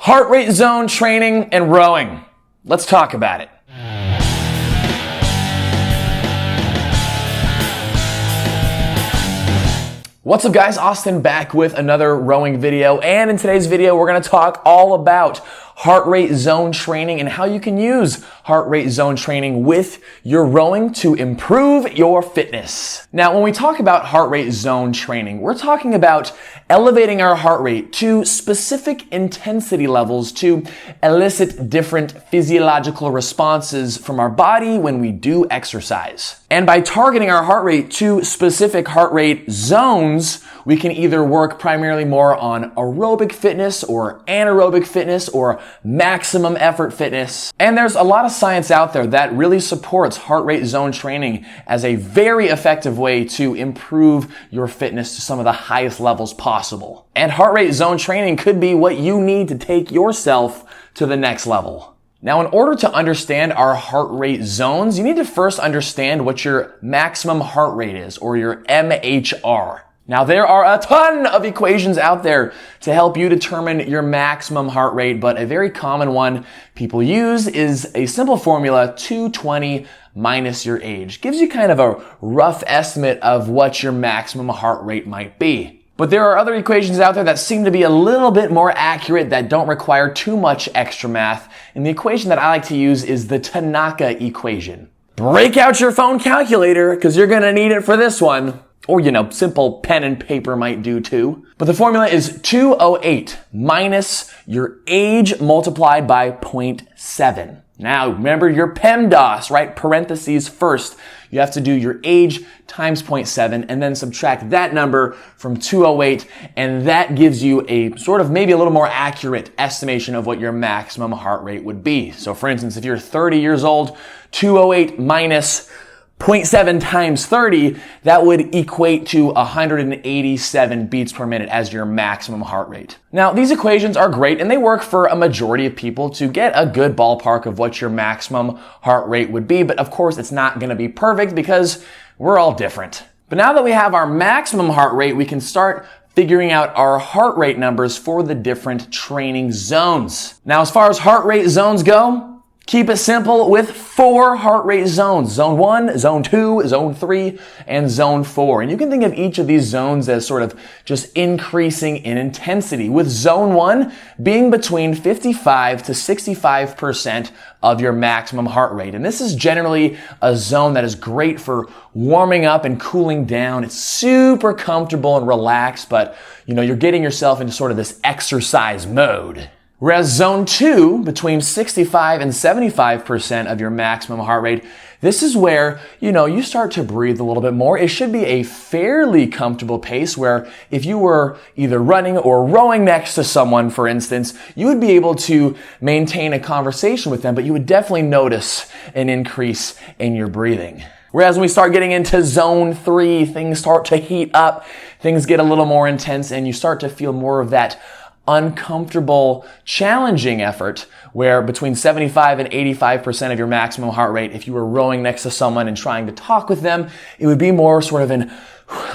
Heart rate zone training and rowing. Let's talk about it. What's up guys, Austin back with another rowing video, and in today's video we're going to talk all about heart rate zone training and how you can use heart rate zone training with your rowing to improve your fitness. Now, when we talk about heart rate zone training, we're talking about elevating our heart rate to specific intensity levels to elicit different physiological responses from our body when we do exercise. And by targeting our heart rate to specific heart rate zones, we can either work primarily more on aerobic fitness or anaerobic fitness or maximum effort fitness. And there's a lot of science out there that really supports heart rate zone training as a very effective way to improve your fitness to some of the highest levels possible. And heart rate zone training could be what you need to take yourself to the next level. Now, in order to understand our heart rate zones, you need to first understand what your maximum heart rate is, or your MHR. Now, there are a ton of equations out there to help you determine your maximum heart rate, but a very common one people use is a simple formula, 220 minus your age. Gives you kind of a rough estimate of what your maximum heart rate might be. But there are other equations out there that seem to be a little bit more accurate, that don't require too much extra math. And the equation that I like to use is the Tanaka equation. Break out your phone calculator, because you're going to need it for this one. Or, simple pen and paper might do too. But the formula is 208 minus your age multiplied by 0.7. Now, remember your PEMDAS, right? Parentheses first. You have to do your age times 0.7 and then subtract that number from 208, and that gives you a sort of maybe a little more accurate estimation of what your maximum heart rate would be. So for instance, if you're 30 years old, 208 minus 0.7 times 30, that would equate to 187 beats per minute as your maximum heart rate. Now, these equations are great and they work for a majority of people to get a good ballpark of what your maximum heart rate would be, but of course it's not going to be perfect because we're all different. But now that we have our maximum heart rate, we can start figuring out our heart rate numbers for the different training zones. Now, as far as heart rate zones go, keep it simple with 4 heart rate zones. Zone 1, Zone 2, Zone 3, and Zone 4. And you can think of each of these zones as sort of just increasing in intensity, with Zone 1 being between 55 to 65% of your maximum heart rate. And this is generally a zone that is great for warming up and cooling down. It's super comfortable and relaxed, but you're getting yourself into sort of this exercise mode. Whereas Zone 2, between 65 and 75% of your maximum heart rate, this is where, you start to breathe a little bit more. It should be a fairly comfortable pace where if you were either running or rowing next to someone, for instance, you would be able to maintain a conversation with them, but you would definitely notice an increase in your breathing. Whereas when we start getting into Zone 3, things start to heat up, things get a little more intense, and you start to feel more of that uncomfortable, challenging effort where between 75 and 85% of your maximum heart rate, if you were rowing next to someone and trying to talk with them, it would be more sort of in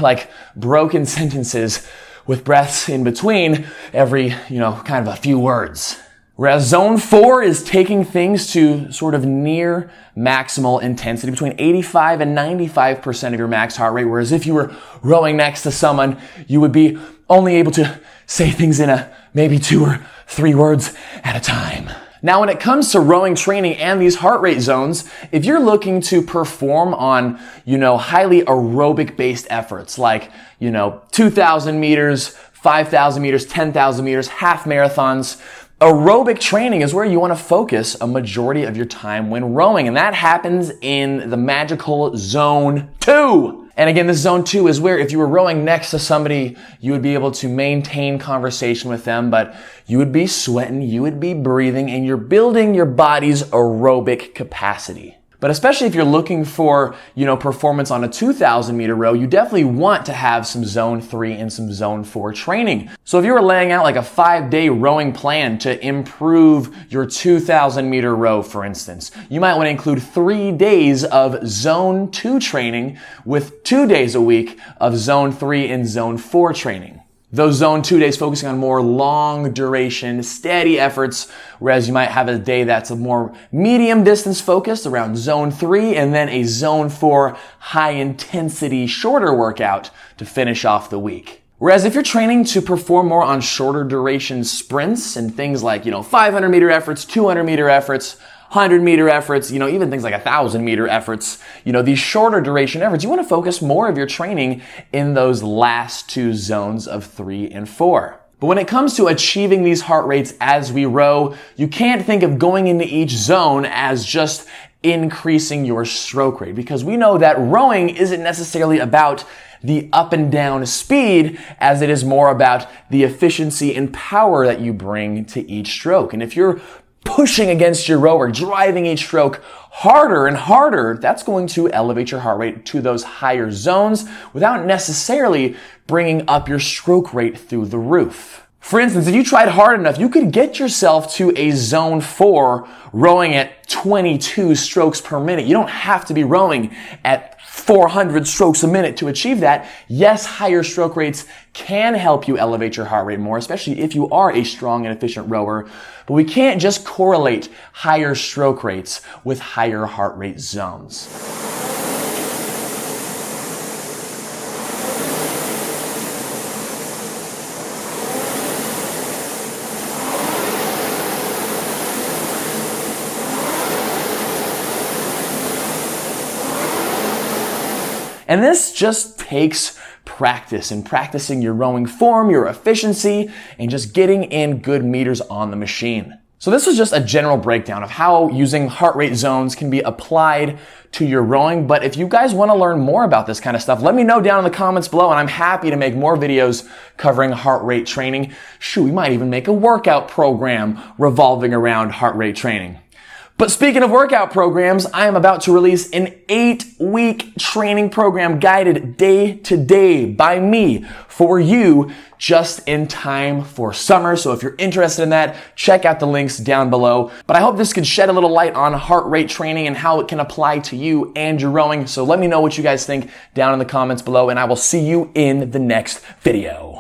like broken sentences with breaths in between every, kind of a few words. Whereas Zone 4 is taking things to sort of near maximal intensity, between 85 and 95% of your max heart rate. Whereas if you were rowing next to someone, you would be only able to say things in maybe 2 or 3 words at a time. Now, when it comes to rowing training and these heart rate zones, if you're looking to perform on, highly aerobic based efforts like, 2,000 meters, 5,000 meters, 10,000 meters, half marathons, aerobic training is where you want to focus a majority of your time when rowing, and that happens in the magical Zone 2. And again, this Zone 2 is where if you were rowing next to somebody, you would be able to maintain conversation with them, but you would be sweating, you would be breathing, and you're building your body's aerobic capacity. But especially if you're looking for, performance on a 2,000 meter row, you definitely want to have some Zone 3 and some Zone 4 training. So if you were laying out like a 5-day rowing plan to improve your 2,000 meter row, for instance, you might want to include 3 days of Zone 2 training with 2 days a week of Zone 3 and Zone 4 training. Those zone 2 days focusing on more long duration, steady efforts, whereas you might have a day that's a more medium distance focused around zone 3 and then a zone 4 high intensity shorter workout to finish off the week. Whereas if you're training to perform more on shorter duration sprints and things like, 500 meter efforts, 200 meter efforts, 100 meter efforts, even things like 1,000 meter efforts, these shorter duration efforts, you want to focus more of your training in those last 2 zones of 3 and 4. But when it comes to achieving these heart rates as we row, you can't think of going into each zone as just increasing your stroke rate, because we know that rowing isn't necessarily about the up and down speed as it is more about the efficiency and power that you bring to each stroke. And if you're pushing against your rower, driving each stroke harder and harder, that's going to elevate your heart rate to those higher zones without necessarily bringing up your stroke rate through the roof. For instance, if you tried hard enough, you could get yourself to a zone 4 rowing at 22 strokes per minute. You don't have to be rowing at 400 strokes a minute to achieve that. Yes, higher stroke rates can help you elevate your heart rate more, especially if you are a strong and efficient rower. But we can't just correlate higher stroke rates with higher heart rate zones. And this just takes practice and practicing your rowing form, your efficiency, and just getting in good meters on the machine. So this was just a general breakdown of how using heart rate zones can be applied to your rowing. But if you guys want to learn more about this kind of stuff, let me know down in the comments below, and I'm happy to make more videos covering heart rate training. Shoot, we might even make a workout program revolving around heart rate training. But speaking of workout programs, I am about to release an 8-week training program guided day to day by me for you just in time for summer. So if you're interested in that, check out the links down below. But I hope this could shed a little light on heart rate training and how it can apply to you and your rowing. So let me know what you guys think down in the comments below, and I will see you in the next video.